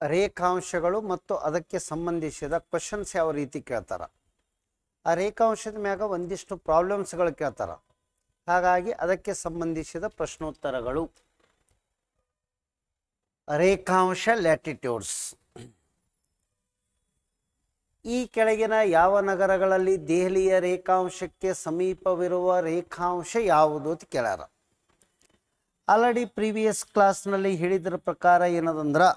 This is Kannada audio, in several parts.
ರೇಖಾಂಶಗಳು ಮತ್ತು ಅದಕ್ಕೆ ಸಂಬಂಧಿಸಿದ ಕ್ವಶನ್ಸ್ ಯಾವ ರೀತಿ ಕೇಳ್ತಾರ. ಆ ರೇಖಾಂಶದ ಮ್ಯಾಗ ಒಂದಿಷ್ಟು ಪ್ರಾಬ್ಲಮ್ಸ್ಗಳು ಕೇಳ್ತಾರ. ಹಾಗಾಗಿ ಅದಕ್ಕೆ ಸಂಬಂಧಿಸಿದ ಪ್ರಶ್ನೋತ್ತರಗಳು. ರೇಖಾಂಶ ಲ್ಯಾಟಿಟ್ಯೂಡ್ಸ್. ಈ ಕೆಳಗಿನ ಯಾವ ನಗರಗಳಲ್ಲಿ ದೆಹಲಿಯ ರೇಖಾಂಶಕ್ಕೆ ಸಮೀಪವಿರುವ ರೇಖಾಂಶ ಯಾವುದು ಅಂತ ಕೇಳ್ಯಾರ. ಆಲ್ರೆಡಿ ಪ್ರೀವಿಯಸ್ ಕ್ಲಾಸ್ನಲ್ಲಿ ಹೇಳಿದ್ರ ಪ್ರಕಾರ ಏನದಂದ್ರೆ,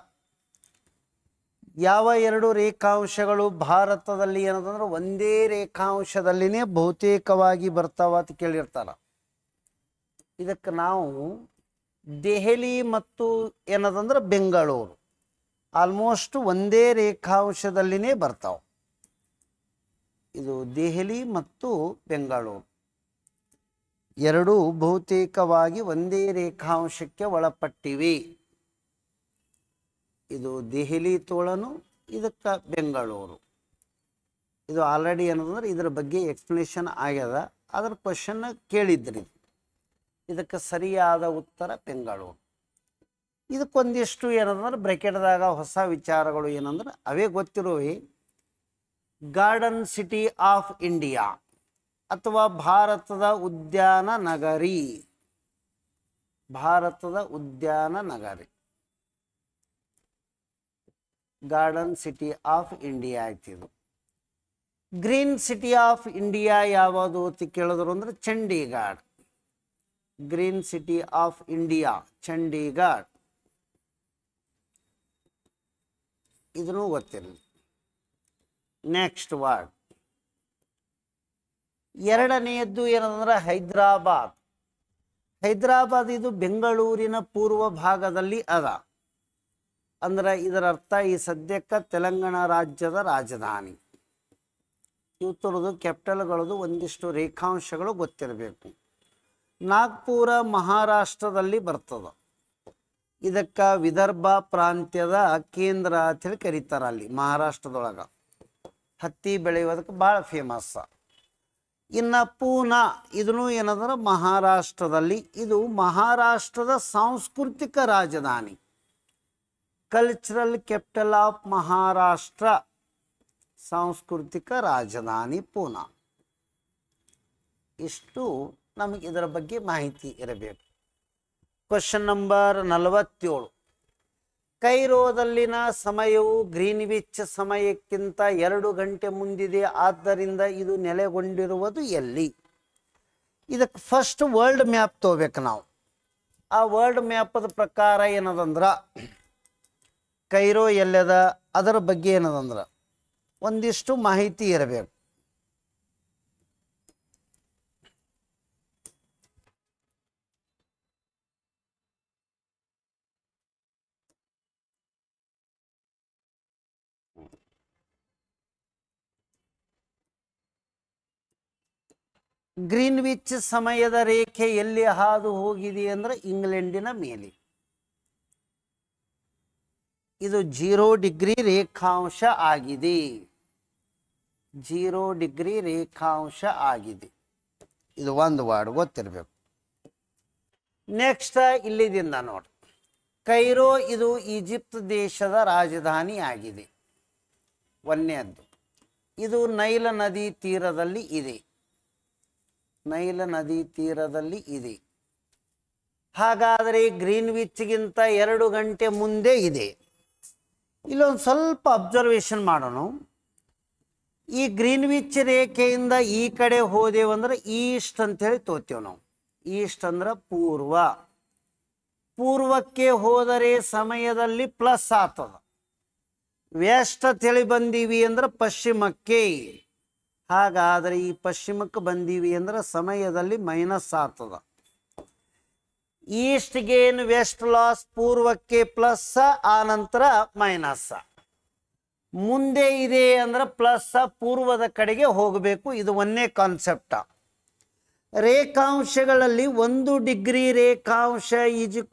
ಯಾವ ಎರಡು ರೇಖಾಂಶಗಳು ಭಾರತದಲ್ಲಿ ಏನದಂದ್ರೆ ಒಂದೇ ರೇಖಾಂಶದಲ್ಲಿನೇ ಬಹುತೇಕವಾಗಿ ಬರ್ತಾವ ಅಂತ ಕೇಳಿರ್ತಾರ. ಇದಕ್ಕೆ ನಾವು ದೆಹಲಿ ಮತ್ತು ಏನದಂದ್ರೆ ಬೆಂಗಳೂರು ಆಲ್ಮೋಸ್ಟ್ ಒಂದೇ ರೇಖಾಂಶದಲ್ಲಿನೇ ಬರ್ತಾವೆ. ಇದು ದೆಹಲಿ ಮತ್ತು ಬೆಂಗಳೂರು ಎರಡೂ ಬಹುತೇಕವಾಗಿ ಒಂದೇ ರೇಖಾಂಶಕ್ಕೆ ಒಳಪಟ್ಟಿವೆ. ಇದು ದೆಹಲಿ ತೋಳನು, ಇದಕ್ಕೆ ಬೆಂಗಳೂರು. ಇದು ಆಲ್ರೆಡಿ ಏನಂದ್ರೆ ಇದರ ಬಗ್ಗೆ ಎಕ್ಸ್ಪ್ಲನೇಷನ್ ಆಗ್ಯದ. ಅದರ ಕ್ವಶನ್ ಕೇಳಿದ್ರಿ. ಇದಕ್ಕೆ ಸರಿಯಾದ ಉತ್ತರ ಬೆಂಗಳೂರು. ಇದಕ್ಕೊಂದಿಷ್ಟು ಏನಂದ್ರೆ ಬ್ರೆಕೆಟ್ದಾಗ ಹೊಸ ವಿಚಾರಗಳು ಏನಂದ್ರೆ ಅವೇ ಗೊತ್ತಿರುವೆ. ಗಾರ್ಡನ್ ಸಿಟಿ ಆಫ್ ಇಂಡಿಯಾ ಅಥವಾ ಭಾರತದ ಉದ್ಯಾನ ನಗರಿ. ಭಾರತದ ಉದ್ಯಾನ ನಗರಿ ಗಾರ್ಡನ್ ಸಿಟಿ ಆಫ್ ಇಂಡಿಯಾ ಆಯ್ತಿದು. ಗ್ರೀನ್ ಸಿಟಿ ಆಫ್ ಇಂಡಿಯಾ ಯಾವುದು ಅಂತ ಕೇಳಿದ್ರು ಅಂದ್ರೆ Chandigarh. Green city of India Chandigarh. ಇದನ್ನು ಗೊತ್ತಿರಲಿ. ನೆಕ್ಸ್ಟ್ ವರ್ಡ್ ಎರಡನೆಯದ್ದು ಏನಂದ್ರೆ ಹೈದರಾಬಾದ್. ಹೈದರಾಬಾದ್ ಇದು ಬೆಂಗಳೂರಿನ ಪೂರ್ವ ಭಾಗದಲ್ಲಿ ಅದ. ಅಂದ್ರೆ ಇದರ ಅರ್ಥ ಈ ಸದ್ಯಕ್ಕೆ ತೆಲಂಗಾಣ ರಾಜ್ಯದ ರಾಜಧಾನಿ. ಇವತ್ತರದು ಕ್ಯಾಪಿಟಲ್ಗಳದು ಒಂದಿಷ್ಟು ರೇಖಾಂಶಗಳು ಗೊತ್ತಿರಬೇಕು. ನಾಗ್ಪುರ ಮಹಾರಾಷ್ಟ್ರದಲ್ಲಿ ಬರ್ತದೆ. ಇದಕ್ಕೆ ವಿದರ್ಭ ಪ್ರಾಂತ್ಯದ ಕೇಂದ್ರ ಅಂತೇಳಿ ಕರೀತಾರ. ಅಲ್ಲಿ ಮಹಾರಾಷ್ಟ್ರದೊಳಗೆ ಹತ್ತಿ ಬೆಳೆಯೋದಕ್ಕೆ ಭಾಳ ಫೇಮಸ್. ಇನ್ನು ಪೂನಾ ಇದನ್ನು ಏನಂದ್ರೆ ಮಹಾರಾಷ್ಟ್ರದಲ್ಲಿ. ಇದು ಮಹಾರಾಷ್ಟ್ರದ ಸಾಂಸ್ಕೃತಿಕ ರಾಜಧಾನಿ. Cultural capital of Maharashtra. ಸಾಂಸ್ಕೃತಿಕ ರಾಜಧಾನಿ ಪೂನಾ. ಇಷ್ಟು ನಮಗೆ ಇದರ ಬಗ್ಗೆ ಮಾಹಿತಿ ಇರಬೇಕು. Question number 47. ಕೈರೋದಲ್ಲಿನ ಸಮಯವು ಗ್ರೀನ್ವಿಚ್ ಸಮಯಕ್ಕಿಂತ 2 ಗಂಟೆ ಮುಂದಿದೆ. ಆದ್ದರಿಂದ ಇದು ನೆಲೆಗೊಂಡಿರುವುದು ಎಲ್ಲಿ? ಇದಕ್ಕೆ ಫಸ್ಟ್ ವರ್ಲ್ಡ್ ಮ್ಯಾಪ್ ತಗೋಬೇಕು ನಾವು. ಆ ವರ್ಲ್ಡ್ ಮ್ಯಾಪದ ಪ್ರಕಾರ ಏನದಂದ್ರೆ ಕೈರೋ ಎಲ್ಲದ ಅದರ ಬಗ್ಗೆ ಏನದಂದ್ರೆ ಒಂದಿಷ್ಟು ಮಾಹಿತಿ ಇರಬೇಕು. ಗ್ರೀನ್ವಿಚ್ ಸಮಯದ ರೇಖೆ ಎಲ್ಲಿ ಹಾದು ಹೋಗಿದೆ ಅಂದ್ರೆ ಇಂಗ್ಲೆಂಡಿನ ಮೇಲೆ. ಇದು 0 ಡಿಗ್ರಿ ರೇಖಾಂಶ ಆಗಿದೆ. 0 ಡಿಗ್ರಿ ರೇಖಾಂಶ ಆಗಿದೆ. ಇದು ಒಂದು ವರ್ಡ್ ಗೊತ್ತಿರಬೇಕು. ನೆಕ್ಸ್ಟ್ ಇಲ್ಲಿದಿಂದ ನೋಡಿ. ಕೈರೋ ಇದು ಈಜಿಪ್ಟ್ ದೇಶದ ರಾಜಧಾನಿ ಆಗಿದೆ. ಒಂದನೇದ್ದು. ಇದು ನೈಲ್ ನದಿ ತೀರದಲ್ಲಿ ಇದೆ. ನೈಲ್ ನದಿ ತೀರದಲ್ಲಿ ಇದೆ. ಹಾಗಾದರೆ ಗ್ರೀನ್ವಿಚ್ಗಿಂತ 2 ಗಂಟೆ ಮುಂದೆ ಇದೆ. ಇಲ್ಲೊಂದು ಸ್ವಲ್ಪ ಅಬ್ಸರ್ವೇಷನ್ ಮಾಡೋಣ. ಈ ಗ್ರೀನ್ವಿಚ್ ರೇಖೆಯಿಂದ ಈ ಕಡೆ ಹೋದೆವಂದ್ರೆ ಈಸ್ಟ್ ಅಂತೇಳಿ ತೋತೇವೆ ನಾವು. ಈಸ್ಟ್ ಅಂದ್ರೆ ಪೂರ್ವ. ಪೂರ್ವಕ್ಕೆ ಹೋದರೆ ಸಮಯದಲ್ಲಿ ಪ್ಲಸ್ ಆಗ್ತದ. ವೆಸ್ಟ್ ಅಂತೇಳಿ ಬಂದೀವಿ ಅಂದ್ರೆ ಪಶ್ಚಿಮಕ್ಕೆ. ಹಾಗಾದರೆ ಈ ಪಶ್ಚಿಮಕ್ಕೆ ಬಂದೀವಿ ಅಂದ್ರೆ ಸಮಯದಲ್ಲಿ ಮೈನಸ್ ಆಗ್ತದ. East gain west loss. ಪೂರ್ವಕ್ಕೆ ಪ್ಲಸ್ ಆನಂತರ ಮೈನಸ್. ಮುಂದೆ ಇದೆ ಅಂದ್ರೆ ಪ್ಲಸ್ ಪೂರ್ವದ ಕಡೆಗೆ ಹೋಗಬೇಕು. ಇದು ಒಂದೇ ಕಾನ್ಸೆಪ್ಟ. ರೇಖಾಂಶಗಳಲ್ಲಿ 1 ಡಿಗ್ರಿ ರೇಖಾಂಶ =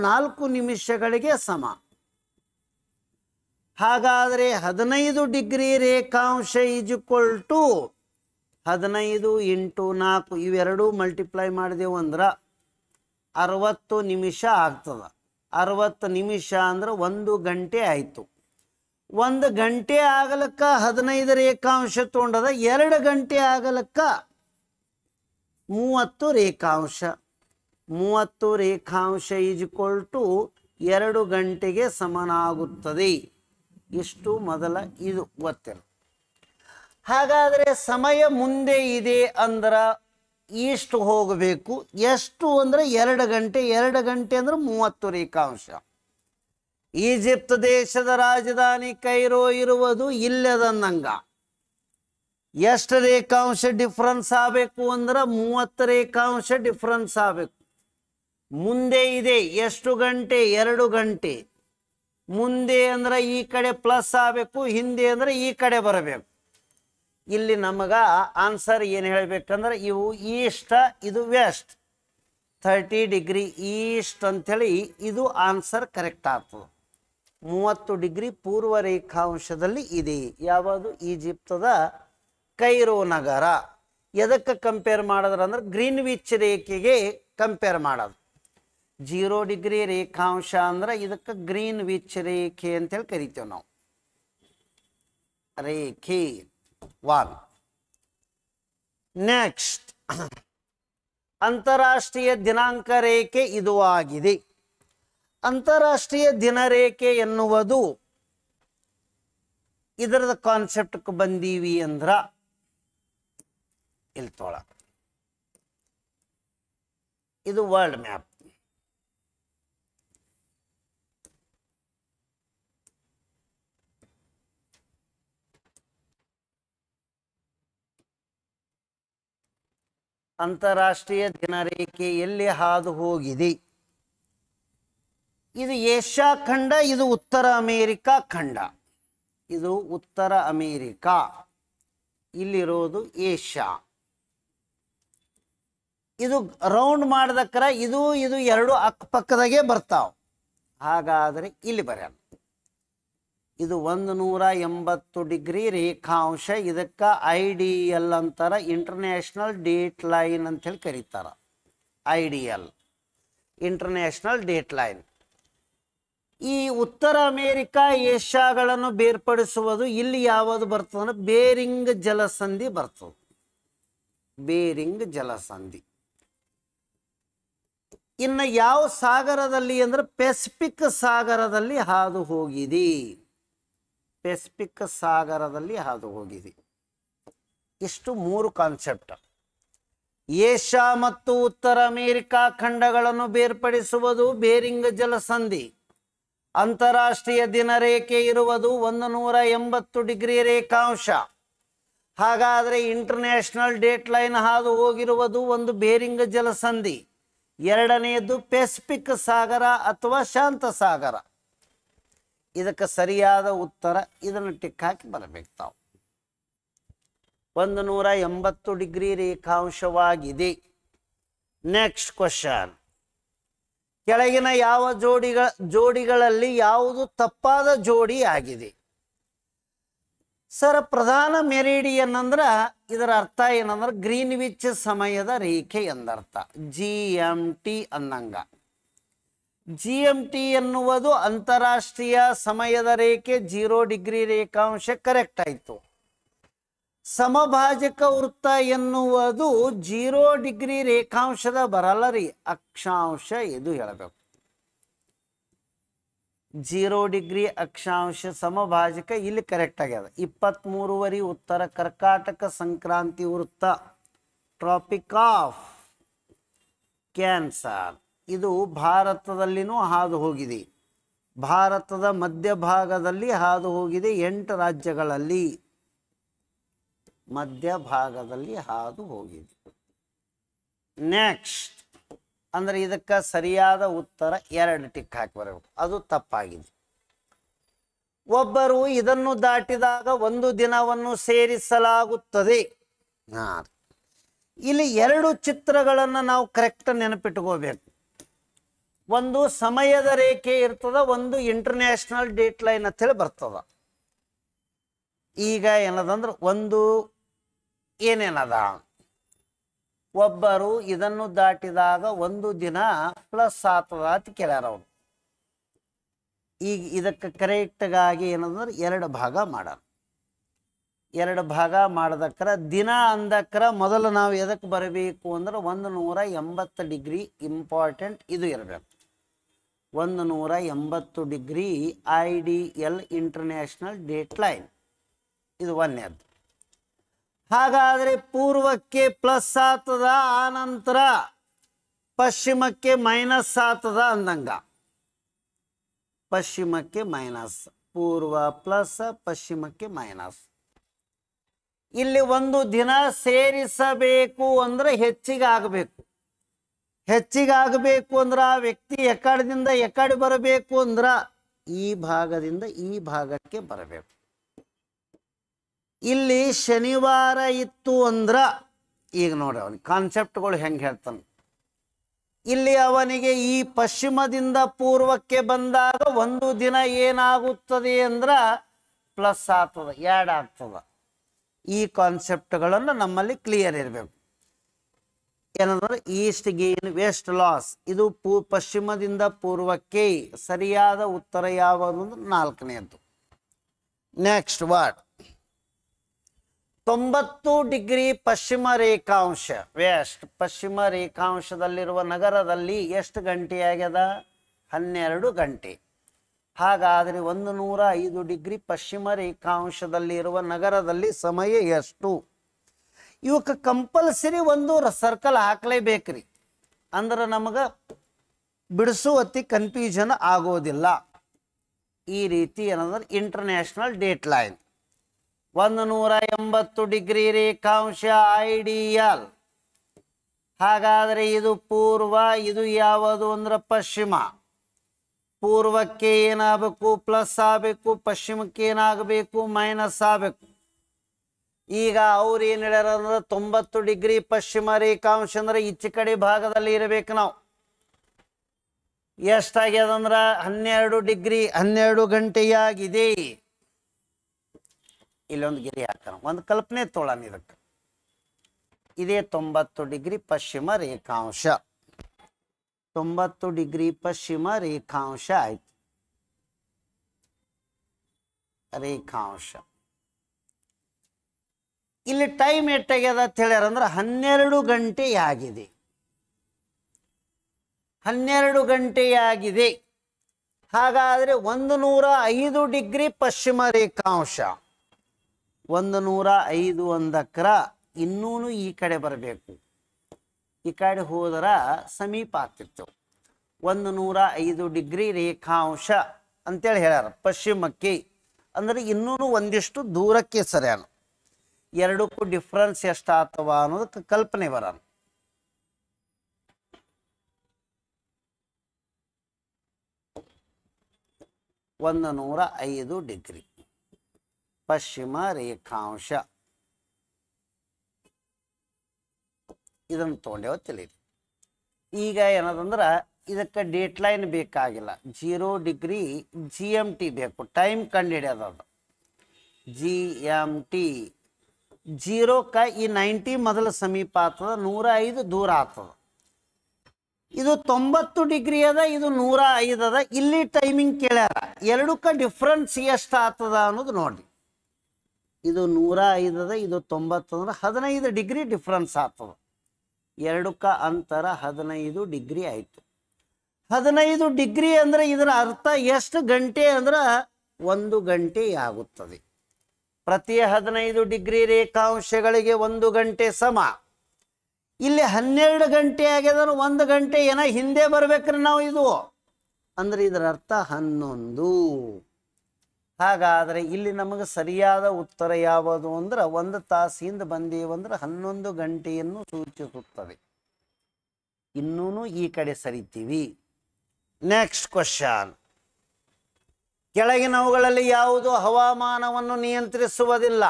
4 ನಿಮಿಷಗಳಿಗೆ ಸಮ. ಹಾಗಾದರೆ 15 ಡಿಗ್ರಿ ರೇಖಾಂಶ = 15 × 4 ಇವೆರಡೂ ಮಲ್ಟಿಪ್ಲೈ ಮಾಡಿದೆವು ಅಂದ್ರೆ 60 ನಿಮಿಷ ಆಗ್ತದೆ. 60 ನಿಮಿಷ ಅಂದ್ರೆ 1 ಗಂಟೆ ಆಯಿತು. 1 ಗಂಟೆ ಆಗಲಕ್ಕ 15 ರೇಖಾಂಶ ತೊಗೊಂಡದ. 2 ಗಂಟೆ ಆಗಲಕ್ಕ 30 ರೇಖಾಂಶ. 30 ರೇಖಾಂಶ ಈಸ್ ಈಕ್ವಲ್ ಟು 2 ಗಂಟೆಗೆ ಸಮನಾಗುತ್ತದೆ. ಇಷ್ಟು ಮೊದಲ ಇದು ಗೊತ್ತಿಲ್ಲ. ಹಾಗಾದರೆ ಸಮಯ ಮುಂದೆ ಇದೆ ಅಂದ್ರೆ ಇಷ್ಟು ಹೋಗಬೇಕು. ಎಷ್ಟು ಅಂದರೆ 2 ಗಂಟೆ. 2 ಗಂಟೆ ಅಂದ್ರೆ 30 ರೇಖಾಂಶ. ಈಜಿಪ್ಟ್ ದೇಶದ ರಾಜಧಾನಿ ಕೈರೋ ಇರುವುದು ಇಲ್ಲದಂಗ. ಎಷ್ಟು ರೇಖಾಂಶ ಡಿಫ್ರೆನ್ಸ್ ಆಗಬೇಕು ಅಂದ್ರೆ 30 ರೇಖಾಂಶ ಡಿಫ್ರೆನ್ಸ್ ಆಗಬೇಕು. ಮುಂದೆ ಇದೆ ಎಷ್ಟು ಗಂಟೆ? 2 ಗಂಟೆ. ಮುಂದೆ ಅಂದ್ರೆ ಈ ಕಡೆ ಪ್ಲಸ್ ಆಗಬೇಕು, ಹಿಂದೆ ಅಂದ್ರೆ ಈ ಕಡೆ ಬರಬೇಕು. ಇಲ್ಲಿ ನಮಗ ಆನ್ಸರ್ ಏನು ಹೇಳಬೇಕಂದ್ರೆ ಇವು ಈಸ್ಟ್, ಇದು ವೆಸ್ಟ್. 30 ಡಿಗ್ರಿ ಈಸ್ಟ್ ಅಂಥೇಳಿ ಇದು ಆನ್ಸರ್ ಕರೆಕ್ಟ್ ಆಗ್ತದೆ. 30 ಡಿಗ್ರಿ ಪೂರ್ವ ರೇಖಾಂಶದಲ್ಲಿ ಇದೆ. ಯಾವುದು? ಈಜಿಪ್ತದ ಕೈರೋ ನಗರ. ಎದಕ್ಕೆ ಕಂಪೇರ್ ಮಾಡಿದ್ರೆ ಅಂದ್ರೆ ಗ್ರೀನ್ವಿಚ್ ರೇಖೆಗೆ ಕಂಪೇರ್ ಮಾಡೋದು. 0 ಡಿಗ್ರಿ ರೇಖಾಂಶ ಅಂದ್ರೆ ಇದಕ್ಕೆ ಗ್ರೀನ್ವಿಚ್ ರೇಖೆ ಅಂತೇಳಿ ಕರಿತೇವೆ ನಾವು. ರೇಖೆ 1. ನೆಕ್ಸ್ಟ್, ಅಂತಾರಾಷ್ಟ್ರೀಯ ದಿನಾಂಕ ರೇಖೆ ಇದು ಆಗಿದೆ. ಅಂತಾರಾಷ್ಟ್ರೀಯ ದಿನರೇಖೆ ಎನ್ನುವುದು ಇದರದ ಕಾನ್ಸೆಪ್ಟ್ಗೆ ಬಂದೀವಿ ಅಂದ್ರ ಇಲ್ಲಿ ತೋಳ ಇದು ವರ್ಲ್ಡ್ ಮ್ಯಾಪ್. ಅಂತಾರಾಷ್ಟ್ರೀಯ ದಿನರೇಖೆ ಎಲ್ಲಿ ಹಾದು ಹೋಗಿದೆ? ಇದು ಏಷ್ಯಾ ಖಂಡ, ಇದು ಉತ್ತರ ಅಮೇರಿಕಾ ಖಂಡ. ಇದು ಉತ್ತರ ಅಮೇರಿಕಾ, ಇಲ್ಲಿರೋದು ಏಷ್ಯಾ. ಇದು ರೌಂಡ್ ಮಾಡಿದಕ್ರ ಇದು ಇದು ಎರಡು ಅಕ್ಕಪಕ್ಕದಾಗೆ ಬರ್ತಾವ. ಹಾಗಾದರೆ ಇಲ್ಲಿ ಬರೆಯೋಣ. ಇದು 180 ಡಿಗ್ರಿ ರೇಖಾಂಶ. ಇದಕ್ಕೆ IDL ಅಂತಾರ, ಇಂಟರ್ನ್ಯಾಷನಲ್ ಡೇಟ್ ಲೈನ್ ಅಂತೇಳಿ ಕರೀತಾರ. IDL, international date line. ಈ ಉತ್ತರ ಅಮೇರಿಕಾ ಏಷ್ಯಾಗಳನ್ನು ಬೇರ್ಪಡಿಸುವುದು ಇಲ್ಲಿ ಯಾವುದು ಬರ್ತದೆ ಅಂದ್ರೆ ಬೇರಿಂಗ್ ಜಲಸಂಧಿ ಬರ್ತದೆ. ಬೇರಿಂಗ್ ಜಲಸಂಧಿ. ಇನ್ನು ಯಾವ ಸಾಗರದಲ್ಲಿ ಅಂದ್ರೆ ಪೆಸಿಫಿಕ್ ಸಾಗರದಲ್ಲಿ ಹಾದು ಹೋಗಿದೆ. ಪೆಸಿಫಿಕ್ ಸಾಗರದಲ್ಲಿ ಹಾದು ಹೋಗಿದೆ. ಇಷ್ಟು 3 ಕಾನ್ಸೆಪ್ಟ್. ಏಷ್ಯಾ ಮತ್ತು ಉತ್ತರ ಅಮೇರಿಕಾ ಖಂಡಗಳನ್ನು ಬೇರ್ಪಡಿಸುವುದು ಬೇರಿಂಗ್ ಜಲಸಂಧಿ. ಅಂತಾರಾಷ್ಟ್ರೀಯ ದಿನರೇಖೆ ಇರುವುದು 180 ಡಿಗ್ರಿ ರೇಖಾಂಶ. ಹಾಗಾದರೆ ಇಂಟರ್ನ್ಯಾಷನಲ್ ಡೇಟ್ ಲೈನ್ ಹಾದು ಹೋಗಿರುವುದು ಒಂದು ಬೇರಿಂಗ್ ಜಲಸಂಧಿ. ಎರಡನೆಯದು ಪೆಸಿಫಿಕ್ ಸಾಗರ ಅಥವಾ ಶಾಂತ ಸಾಗರ. ಇದಕ್ಕೆ ಸರಿಯಾದ ಉತ್ತರ ಇದನ್ನು ಟಿಕ್ ಹಾಕಿ ಬರಬೇಕು ತಾವು. 180 ಡಿಗ್ರಿ ರೇಖಾಂಶವಾಗಿದೆ. Next question. ಕೆಳಗಿನ ಯಾವ ಜೋಡಿಗಳಲ್ಲಿ ಯಾವುದು ತಪ್ಪಾದ ಜೋಡಿ ಆಗಿದೆ? ಸರ್, ಪ್ರಧಾನ ಮೆರಿಡಿಯನ್ ಅಂದ್ರೆ ಇದರ ಅರ್ಥ ಏನಂದ್ರೆ ಗ್ರೀನ್ವಿಚ್ ಸಮಯದ ರೇಖೆ ಎಂದರ್ಥ. GMT ಅನ್ನಂಗ. GMT ಎನ್ನುವುದು ಅಂತಾರಾಷ್ಟ್ರೀಯ ಸಮಯದ ರೇಖೆ. 0 ಡಿಗ್ರಿ ರೇಖಾಂಶ ಕರೆಕ್ಟ್ ಆಯಿತು. ಸಮಭಾಜಕ ವೃತ್ತ ಎನ್ನುವುದು 0 ಡಿಗ್ರಿ ರೇಖಾಂಶದ ಬರಲ್ಲ ರೀ, ಅಕ್ಷಾಂಶ ಇದು ಹೇಳಬೇಕು. 0 ಡಿಗ್ರಿ ಅಕ್ಷಾಂಶ ಸಮಭಾಜಕ ಇಲ್ಲಿ ಕರೆಕ್ಟ್ ಆಗ್ಯದ. 23 ಉತ್ತರ ಕರ್ಕಾಟಕ ಸಂಕ್ರಾಂತಿ ವೃತ್ತ, ಟ್ರಾಪಿಕ್ ಆಫ್ ಕ್ಯಾನ್ಸರ್. ಇದು ಭಾರತದಲ್ಲಿನೂ ಹಾದು ಹೋಗಿದೆ. ಭಾರತದ ಮಧ್ಯಭಾಗದಲ್ಲಿ ಹಾದು ಹೋಗಿದೆ. 8 ರಾಜ್ಯಗಳಲ್ಲಿ ಮಧ್ಯಭಾಗದಲ್ಲಿ ಹಾದು ಹೋಗಿದೆ. ನೆಕ್ಸ್ಟ್ ಅಂದ್ರೆ ಇದಕ್ಕೆ ಸರಿಯಾದ ಉತ್ತರ 2 ಟಿಕ್ ಹಾಕಿ ಬರಬೇಕು. ಅದು ತಪ್ಪಾಗಿದೆ. ಒಬ್ಬರು ಇದನ್ನು ದಾಟಿದಾಗ 1 ದಿನವನ್ನು ಸೇರಿಸಲಾಗುತ್ತದೆ. ಇಲ್ಲಿ 2 ಚಿತ್ರಗಳನ್ನು ನಾವು ಕರೆಕ್ಟ್ ನೆನಪಿಟ್ಕೋಬೇಕು. ಒಂದು ಸಮಯದ ರೇಖೆ ಇರ್ತದ, ಒಂದು ಇಂಟರ್ನ್ಯಾಷನಲ್ ಡೇಟ್ ಲೈನ್ ಅಂತ ಹೇಳಿ ಬರ್ತದ. ಈಗ ಏನದಂದ್ರೆ ಒಂದು ಏನೇನದ, ಒಬ್ಬರು ಇದನ್ನು ದಾಟಿದಾಗ 1 ದಿನ ಪ್ಲಸ್ ಆಗ್ತದ ಅಂತ ಕೇಳ್ಯಾರ ಅವರು. ಈಗ ಇದಕ್ಕೆ ಕರೆಕ್ಟಾಗಿ ಏನಂದ್ರೆ ಎರಡು ಭಾಗ ಮಾಡೋಣ. ಎರಡು ಭಾಗ ಮಾಡ್ದಕ್ರ ದಿನ ಅಂದಕ್ರ ಮೊದಲು ನಾವು ಎದಕ್ಕೆ ಬರಬೇಕು ಅಂದ್ರೆ 180 ಡಿಗ್ರಿ ಇಂಪಾರ್ಟೆಂಟ್ ಇದು ಇರಬೇಕು. 180 degree IDL international date line, ಇದು ಒಂದನೇದು. ಹಾಗಾದರೆ ಪೂರ್ವಕ್ಕೆ ಪ್ಲಸ್ ಆಗ್ತದ, ಆನಂತರ ಪಶ್ಚಿಮಕ್ಕೆ ಮೈನಸ್ ಆಗ್ತದ ಅಂದಂಗ. ಪಶ್ಚಿಮಕ್ಕೆ ಮೈನಸ್, ಪೂರ್ವ ಪ್ಲಸ್ ಪಶ್ಚಿಮಕ್ಕೆ ಮೈನಸ್. ಇಲ್ಲಿ ಒಂದು ದಿನ ಸೇರಿಸಬೇಕು ಅಂದ್ರೆ ಹೆಚ್ಚಿಗೆ ಆಗಬೇಕು. ಹೆಚ್ಚಿಗೆ ಆಗಬೇಕು ಅಂದ್ರೆ ಆ ವ್ಯಕ್ತಿ ಎಕಡದಿಂದ ಎಕಡೆ ಬರಬೇಕು ಅಂದ್ರೆ ಈ ಭಾಗದಿಂದ ಈ ಭಾಗಕ್ಕೆ ಬರಬೇಕು. ಇಲ್ಲಿ ಶನಿವಾರ ಇತ್ತು ಅಂದ್ರೆ ಈಗ ನೋಡ್ರಿ ಅವನಿಗೆ ಕಾನ್ಸೆಪ್ಟ್ಗಳು ಹೆಂಗೆ ಹೇಳ್ತಾನೆ. ಇಲ್ಲಿ ಅವನಿಗೆ ಈ ಪಶ್ಚಿಮದಿಂದ ಪೂರ್ವಕ್ಕೆ ಬಂದಾಗ ಒಂದು ದಿನ ಏನಾಗುತ್ತದೆ ಅಂದ್ರೆ ಪ್ಲಸ್ ಆಗ್ತದೆ, ಆ್ಯಡ್ ಆಗ್ತದೆ. ಈ ಕಾನ್ಸೆಪ್ಟ್ಗಳನ್ನು ನಮ್ಮಲ್ಲಿ ಕ್ಲಿಯರ್ ಇರಬೇಕು. ಏನಂದ್ರೆ ಈಸ್ಟ್ ಗೇನ್ ವೆಸ್ಟ್ ಲಾಸ್, ಇದು ಪಶ್ಚಿಮದಿಂದ ಪೂರ್ವಕ್ಕೆ ಸರಿಯಾದ ಉತ್ತರ ಯಾವುದು ಅಂದ್ರೆ 4ನೇದ್ದು. ನೆಕ್ಸ್ಟ್ ವರ್ಡ್ 90 ಡಿಗ್ರಿ ಪಶ್ಚಿಮ ರೇಖಾಂಶ ವೆಸ್ಟ್. ಪಶ್ಚಿಮ ರೇಖಾಂಶದಲ್ಲಿರುವ ನಗರದಲ್ಲಿ ಎಷ್ಟು ಗಂಟೆ ಆಗ್ಯದ? 12 ಗಂಟೆ. ಹಾಗಾದರೆ 105 ಡಿಗ್ರಿ ಪಶ್ಚಿಮ ರೇಖಾಂಶದಲ್ಲಿರುವ ನಗರದಲ್ಲಿ ಸಮಯ ಎಷ್ಟು? ಇವಕ್ಕೆ ಕಂಪಲ್ಸರಿ ಒಂದು ಸರ್ಕಲ್ ಹಾಕ್ಲೇಬೇಕ್ರಿ, ಅಂದ್ರೆ ನಮಗೆ ಬಿಡಿಸುವತ್ತಿ ಕನ್ಫ್ಯೂಷನ್ ಆಗೋದಿಲ್ಲ. ಈ ರೀತಿ ಏನಂದ್ರೆ ಇಂಟರ್ನ್ಯಾಷನಲ್ ಡೇಟ್ ಲೈನ್ 180 ಡಿಗ್ರಿ ರೇಖಾಂಶ IDL. ಹಾಗಾದರೆ ಇದು ಪೂರ್ವ, ಇದು ಯಾವುದು ಅಂದ್ರೆ ಪಶ್ಚಿಮ. ಪೂರ್ವಕ್ಕೆ ಏನಾಗಬೇಕು? ಪ್ಲಸ್ ಆಗಬೇಕು. ಪಶ್ಚಿಮಕ್ಕೆ ಏನಾಗಬೇಕು? ಮೈನಸ್ ಆಗಬೇಕು. ಈಗ ಅವ್ರು ಏನು ಹೇಳ್ಯಾರ ಅಂದ್ರೆ 90 ಡಿಗ್ರಿ ಪಶ್ಚಿಮ ರೇಖಾಂಶ ಅಂದ್ರೆ ಈಚೆ ಕಡೆ ಭಾಗದಲ್ಲಿ ಇರಬೇಕು ನಾವು. ಎಷ್ಟಾಗ್ಯದಂದ್ರೆ 12 ಡಿಗ್ರಿ, 12 ಗಂಟೆಯಾಗಿದೆ. ಇಲ್ಲೊಂದು ಗಿರಿ ಹಾಕೋಣ, ಒಂದು ಕಲ್ಪನೆ ತೊಗೊಳ್ಳೋಣ ಇದಕ್ಕೆ. ಇದೇ 90 ಡಿಗ್ರಿ ಪಶ್ಚಿಮ ರೇಖಾಂಶ. 90 ಡಿಗ್ರಿ ಪಶ್ಚಿಮ ರೇಖಾಂಶ ಆಯ್ತು. ರೇಖಾಂಶ ಇಲ್ಲಿ ಟೈಮ್ ಎಷ್ಟಾಗ್ಯದ ಅಂತ ಹೇಳ್ಯಾರ ಅಂದ್ರೆ 12 ಗಂಟೆಯಾಗಿದೆ. 12 ಗಂಟೆಯಾಗಿದೆ. ಹಾಗಾದರೆ 105 ಡಿಗ್ರಿ ಪಶ್ಚಿಮ ರೇಖಾಂಶ. 105 ಅಂದಕ್ರ ಇನ್ನೂ ಈ ಕಡೆ ಬರಬೇಕು. ಈ ಕಡೆ ಹೋದರ ಸಮೀಪ ಆಗ್ತಿತ್ತು. 105 ಡಿಗ್ರಿ ರೇಖಾಂಶ ಅಂತೇಳಿ ಹೇಳ್ಯಾರ ಪಶ್ಚಿಮಕ್ಕೆ, ಅಂದ್ರೆ ಇನ್ನೂ ಒಂದಿಷ್ಟು ದೂರಕ್ಕೆ ಸರಿಯಾನ. ಎರಡಕ್ಕೂ ಡಿಫ್ರೆನ್ಸ್ ಎಷ್ಟಾಗ್ತವ ಅನ್ನೋದಕ್ಕೆ ಕಲ್ಪನೆ ಬರೋಣ. ಒಂದು 105 ಡಿಗ್ರಿ ಪಶ್ಚಿಮ ರೇಖಾಂಶ ಇದನ್ನು ತೊಗೊಂಡೇವ ತಿಳಿರಿ. ಈಗ ಏನದಂದ್ರೆ ಇದಕ್ಕೆ ಡೇಟ್ ಲೈನ್ ಬೇಕಾಗಿಲ್ಲ. 0 ಡಿಗ್ರಿ GMT ಬೇಕು, ಟೈಮ್ ಕಂಡುಹಿಡಿಯೋದು. GMT 0ಕ್ಕೆ ಈ 90 ಮೊದಲು ಸಮೀಪ ಆಗ್ತದ, 105 ದೂರ ಆಗ್ತದ. ಇದು 90 ಡಿಗ್ರಿ ಅದ, ಇದು 105 ಅದ. ಇಲ್ಲಿ ಟೈಮಿಂಗ್ ಕೇಳ್ಯಾರ, ಎರಡಕ್ಕೆ ಡಿಫ್ರೆನ್ಸ್ ಎಷ್ಟು ಆಗ್ತದ ಅನ್ನೋದು ನೋಡಿ. ಇದು 105 ಅದ, ಇದು 90 ಅಂದ್ರೆ 15 ಡಿಗ್ರಿ ಡಿಫ್ರೆನ್ಸ್ ಆಗ್ತದ. ಎರಡಕ್ಕೆ ಅಂತರ 15 ಡಿಗ್ರಿ ಆಯಿತು. 15 ಡಿಗ್ರಿ ಅಂದರೆ ಇದರ ಅರ್ಥ ಎಷ್ಟು ಗಂಟೆ ಅಂದ್ರೆ 1 ಗಂಟೆ ಆಗುತ್ತದೆ. ಪ್ರತಿ 15 ಡಿಗ್ರಿ ರೇಖಾಂಶಗಳಿಗೆ 1 ಗಂಟೆ ಸಮ. ಇಲ್ಲಿ 12 ಗಂಟೆ ಆಗ್ಯದ, 1 ಗಂಟೆ ಏನೋ ಹಿಂದೆ ಬರ್ಬೇಕ್ರಿ ನಾವು. ಇದು ಅಂದ್ರೆ ಇದರ ಅರ್ಥ 11. ಹಾಗಾದರೆ ಇಲ್ಲಿ ನಮಗೆ ಸರಿಯಾದ ಉತ್ತರ ಯಾವುದು ಅಂದ್ರೆ 1 ತಾಸಿಂದ ಬಂದೀವಂದ್ರೆ 11 ಗಂಟೆಯನ್ನು ಸೂಚಿಸುತ್ತದೆ. ಇನ್ನೂ ಈ ಕಡೆ ಸರಿತೀವಿ. ನೆಕ್ಸ್ಟ್ ಕ್ವಶನ್, ಕೆಳಗಿನವುಗಳಲ್ಲಿ ಯಾವುದು ಹವಾಮಾನವನ್ನು ನಿಯಂತ್ರಿಸುವುದಿಲ್ಲ?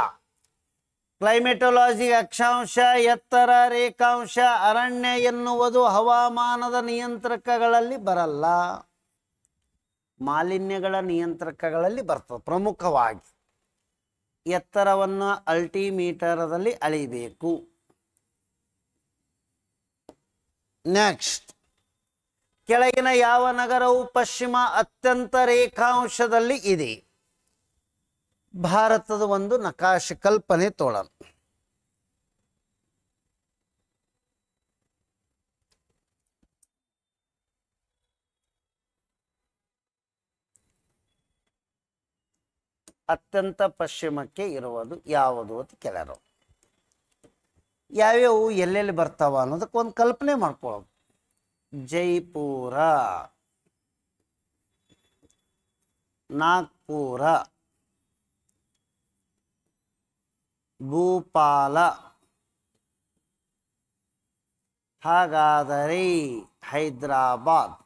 ಕ್ಲೈಮೆಟೊಲಾಜಿ ಅಕ್ಷಾಂಶ, ಎತ್ತರ, ರೇಖಾಂಶ, ಅರಣ್ಯ ಎನ್ನುವುದು ಹವಾಮಾನದ ನಿಯಂತ್ರಕಗಳಲ್ಲಿ ಬರಲ್ಲ. ಮಾಲಿನ್ಯಗಳ ನಿಯಂತ್ರಕಗಳಲ್ಲಿ ಬರ್ತದೆ ಪ್ರಮುಖವಾಗಿ. ಎತ್ತರವನ್ನು ಅಲ್ಟಿಮೀಟರದಲ್ಲಿ ಅಳಿಬೇಕು. ನೆಕ್ಸ್ಟ್, ಕೆಳಗಿನ ಯಾವ ನಗರವು ಪಶ್ಚಿಮ ಅತ್ಯಂತ ರೇಖಾಂಶದಲ್ಲಿ ಇದೆ? ಭಾರತದ ಒಂದು ನಕಾಶೆ ಕಲ್ಪನೆ ತೋಳೋಣ. ಅತ್ಯಂತ ಪಶ್ಚಿಮಕ್ಕೆ ಇರುವುದು ಯಾವುದು ಅಂತ ಕೇಳ್ಯಾರ. ಯಾವ್ಯಾವು ಎಲ್ಲೆಲ್ಲಿ ಬರ್ತಾವ ಅನ್ನೋದಕ್ಕೆ ಒಂದು ಕಲ್ಪನೆ ಮಾಡ್ಕೊಳ್ಳೋದು. ಜೈಪುರ, ನಾಗ್ಪುರ, ಭೂಪಾಲ, ಹಾಗಾದರೆ ಹೈದರಾಬಾದ್,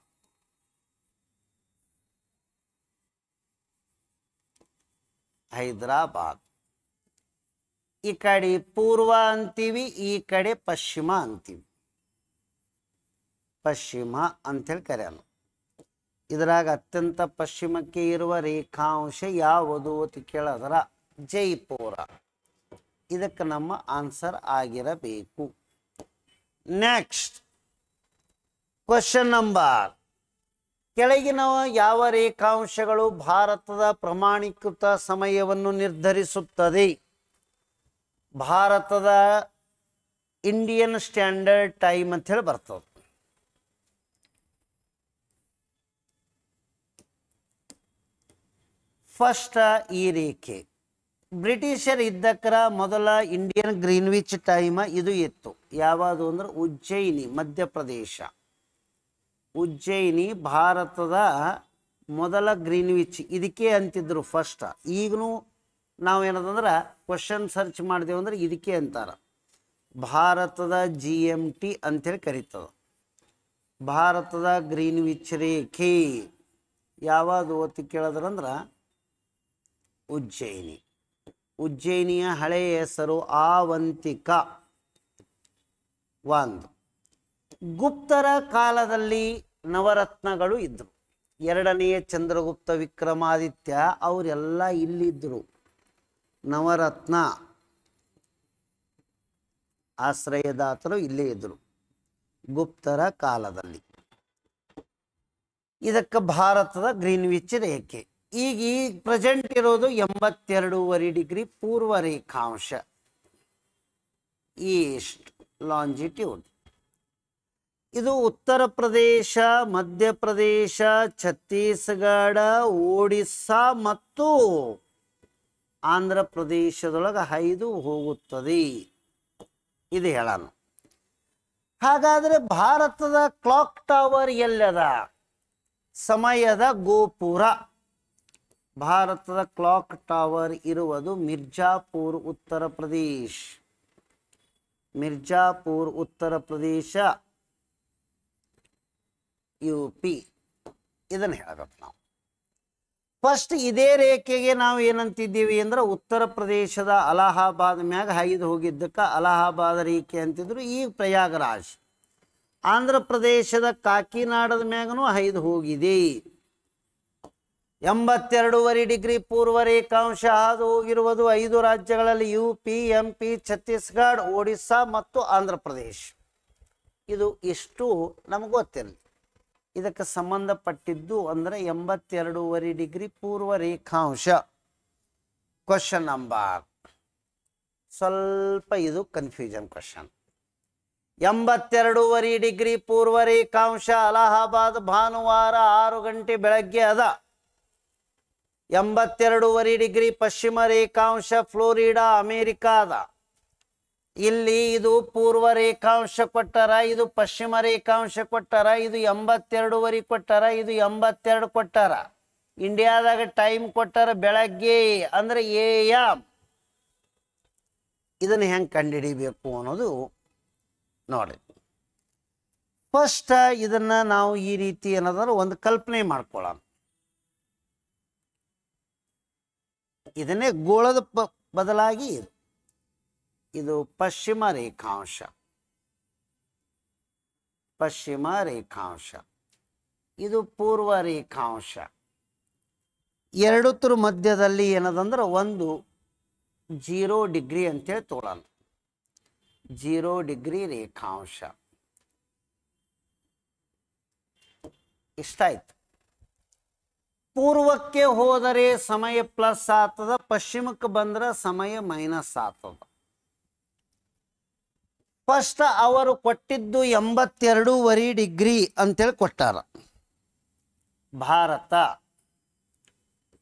ಹೈದರಾಬಾದ್. ಈ ಕಡೆ ಪೂರ್ವ ಅಂತೀವಿ, ಈ ಕಡೆ ಪಶ್ಚಿಮ ಅಂತೀವಿ. ಪಶ್ಚಿಮ ಅಂಥೇಳಿ ಕರೆಯೋಣ. ಇದರಾಗ ಅತ್ಯಂತ ಪಶ್ಚಿಮಕ್ಕೆ ಇರುವ ರೇಖಾಂಶ ಯಾವುದು ಅಂತ ಕೇಳಿದ್ರ ಜೈಪುರ. ಇದಕ್ಕೆ ನಮ್ಮ ಆನ್ಸರ್ ಆಗಿರಬೇಕು. ನೆಕ್ಸ್ಟ್ ಕ್ವಶನ್ ನಂಬರ್, ಕೆಳಗಿನ ಯಾವ ರೇಖಾಂಶಗಳು ಭಾರತದ ಪ್ರಮಾಣೀಕೃತ ಸಮಯವನ್ನು ನಿರ್ಧರಿಸುತ್ತದೆ? ಭಾರತದ ಇಂಡಿಯನ್ ಸ್ಟ್ಯಾಂಡರ್ಡ್ ಟೈಮ್ ಅಂತ ಹೇಳಿ ಬರ್ತದೆ. ಫಸ್ಟ್ ಈ ರೇಖೆ ಬ್ರಿಟಿಷರ್ ಇದ್ದಕ್ಕರ ಮೊದಲ ಇಂಡಿಯನ್ ಗ್ರೀನ್ವಿಚ್ ಟೈಮ್ ಇದು ಇತ್ತು. ಯಾವುದು ಅಂದ್ರೆ ಉಜ್ಜಯಿನಿ, ಮಧ್ಯಪ್ರದೇಶ. ಉಜ್ಜಯಿನಿ ಭಾರತದ ಮೊದಲ ಗ್ರೀನ್ವಿಚ್ ಇದಕ್ಕೆ ಅಂತಿದ್ರು ಫಸ್ಟ್. ಈಗಲೂ ನಾವು ಏನದಂದ್ರೆ ಕ್ವಶನ್ ಸರ್ಚ್ ಮಾಡಿದೆವು ಅಂದ್ರೆ ಇದಕ್ಕೆ ಅಂತಾರ. ಭಾರತದ GMT ಅಂಥೇಳಿ ಕರೀತದ. ಭಾರತದ ಗ್ರೀನ್ವಿಚ್ ರೇಖೆ ಯಾವುದು ಅಂತ ಕೇಳಿದ್ರಂದ್ರೆ ಉಜ್ಜಯಿನಿ. ಉಜ್ಜಯಿನಿಯ ಹಳೆಯ ಹೆಸರು ಆವಂತಿಕ. ಒಂದು, ಗುಪ್ತರ ಕಾಲದಲ್ಲಿ ನವರತ್ನಗಳು ಇದ್ದರು. ಎರಡನೆಯ ಚಂದ್ರಗುಪ್ತ ವಿಕ್ರಮಾದಿತ್ಯ ಅವರೆಲ್ಲ ಇಲ್ಲಿದ್ದರು. ನವರತ್ನ ಆಶ್ರಯದಾತರು ಇಲ್ಲೇ ಇದ್ದರು ಗುಪ್ತರ ಕಾಲದಲ್ಲಿ. ಇದಕ್ಕೆ ಭಾರತದ ಗ್ರೀನ್ವಿಚ್ ರೇಖೆ. ಈಗ ಪ್ರೆಸೆಂಟ್ ಇರೋದು 82.5 ಡಿಗ್ರಿ ಪೂರ್ವ ರೇಖಾಂಶ, ಈಸ್ಟ್ ಲಾಂಜಿಟ್ಯೂಡ್. ಇದು ಉತ್ತರ ಪ್ರದೇಶ, ಮಧ್ಯಪ್ರದೇಶ, ಛತ್ತೀಸ್ಗಢ, ಒಡಿಸ್ಸಾ ಮತ್ತು ಆಂಧ್ರ ಪ್ರದೇಶದೊಳಗೆ ಹಾಯ್ದು ಹೋಗುತ್ತದೆ. ಇದು ಹೇಳೋಣ. ಹಾಗಾದರೆ ಭಾರತದ ಕ್ಲಾಕ್ ಟವರ್ ಎಲ್ಲದ? ಸಮಯದ ಗೋಪುರ. ಭಾರತದ ಕ್ಲಾಕ್ ಟವರ್ ಇರುವುದು ಮಿರ್ಜಾಪುರ್, ಉತ್ತರ ಪ್ರದೇಶ್. ಮಿರ್ಜಾಪುರ್, ಉತ್ತರ ಪ್ರದೇಶ, UP. ಇದನ್ನು ಹೇಳಬೇಕು ನಾವು. ಫಸ್ಟ್ ಇದೇ ರೇಖೆಗೆ ನಾವು ಏನಂತಿದ್ದೀವಿ ಅಂದ್ರೆ ಉತ್ತರ ಪ್ರದೇಶದ ಅಲಹಾಬಾದ್ ಮ್ಯಾಗ ಹಾಯ್ದು ಹೋಗಿದ್ದಕ್ಕೆ ಅಲಹಾಬಾದ್ ರೇಖೆ ಅಂತಿದ್ರು. ಈಗ ಪ್ರಯಾಗರಾಜ್. ಆಂಧ್ರ ಪ್ರದೇಶದ ಕಾಕಿನಾಡದ ಮ್ಯಾಗನೂ ಹಾಯ್ದು ಹೋಗಿದೆ. 82.5 ಡಿಗ್ರಿ ಪೂರ್ವ ರೇಖಾಂಶ ಹಾದು ಹೋಗಿರುವುದು 5 ರಾಜ್ಯಗಳಲ್ಲಿ UP, MP, ಛತ್ತೀಸ್ಗಢ, ಒಡಿಸ್ಸಾ ಮತ್ತು ಆಂಧ್ರ ಪ್ರದೇಶ್. ಇದು ಇಷ್ಟು ನಮಗೆ ಗೊತ್ತಿರಲಿ. ಇದಕ್ಕೆ ಸಂಬಂಧಪಟ್ಟಿದ್ದು ಅಂದರೆ 82.5 ಡಿಗ್ರಿ ಪೂರ್ವ ರೇಖಾಂಶ. ಕ್ವಶನ್ ನಂಬರ್ ಸ್ವಲ್ಪ ಇದು ಕನ್ಫ್ಯೂಷನ್ ಕ್ವಶನ್. 82.5 ಡಿಗ್ರಿ ಪೂರ್ವ ರೇಖಾಂಶ ಅಲಹಾಬಾದ್ ಭಾನುವಾರ 6 ಗಂಟೆ ಬೆಳಗ್ಗೆ ಅದ. 82.5 ಡಿಗ್ರಿ ಪಶ್ಚಿಮ ರೇಖಾಂಶ ಫ್ಲೋರಿಡಾ, ಅಮೇರಿಕಾ ಅದ. ಇಲ್ಲಿ ಇದು ಪೂರ್ವ ರೇಖಾಂಶ ಕೊಟ್ಟಾರ, ಇದು ಪಶ್ಚಿಮ ರೇಖಾಂಶ ಕೊಟ್ಟಾರ. ಇದು 82.5 ಕೊಟ್ಟಾರ, ಇದು 82 ಕೊಟ್ಟಾರ. ಇಂಡಿಯಾದಾಗ ಟೈಮ್ ಕೊಟ್ಟಾರ ಬೆಳಗ್ಗೆ ಅಂದ್ರೆ AM. ಇದನ್ನು ಹೆಂಗೆ ಕಂಡುಹಿಡಿಬೇಕು ಅನ್ನೋದು ನೋಡಿ. ಫಸ್ಟ್ ಇದನ್ನ ನಾವು ಈ ರೀತಿ ಏನಾದರೂ ಒಂದು ಕಲ್ಪನೆ ಮಾಡ್ಕೊಳ್ಳೋಣ. ಇದನ್ನೇ ಗೋಳದ ಬದಲಾಗಿ ಇದು ಪಶ್ಚಿಮ ರೇಖಾಂಶ. ಪಶ್ಚಿಮ ರೇಖಾಂಶ ಇದು ಪೂರ್ವ ರೇಖಾಂಶ. ಎರಡೂತರ ಮಧ್ಯದಲ್ಲಿ ಏನದಂದ್ರೆ ಒಂದು 0 ಡಿಗ್ರಿ ಅಂತೇಳಿ ತೋಳೋಣ. 0 ಡಿಗ್ರಿ ರೇಖಾಂಶ. ಇಷ್ಟ ಆಯ್ತು. ಪೂರ್ವಕ್ಕೆ ಹೋದರೆ ಸಮಯ ಪ್ಲಸ್ ಆಗ್ತದ, ಪಶ್ಚಿಮಕ್ಕೆ ಬಂದ್ರೆ ಸಮಯ ಮೈನಸ್ ಆಗ್ತದ. ಫಸ್ಟ್ ಅವರು ಕೊಟ್ಟಿದ್ದು 82.5 ಡಿಗ್ರಿ ಅಂತೇಳಿ ಕೊಟ್ಟಾರ.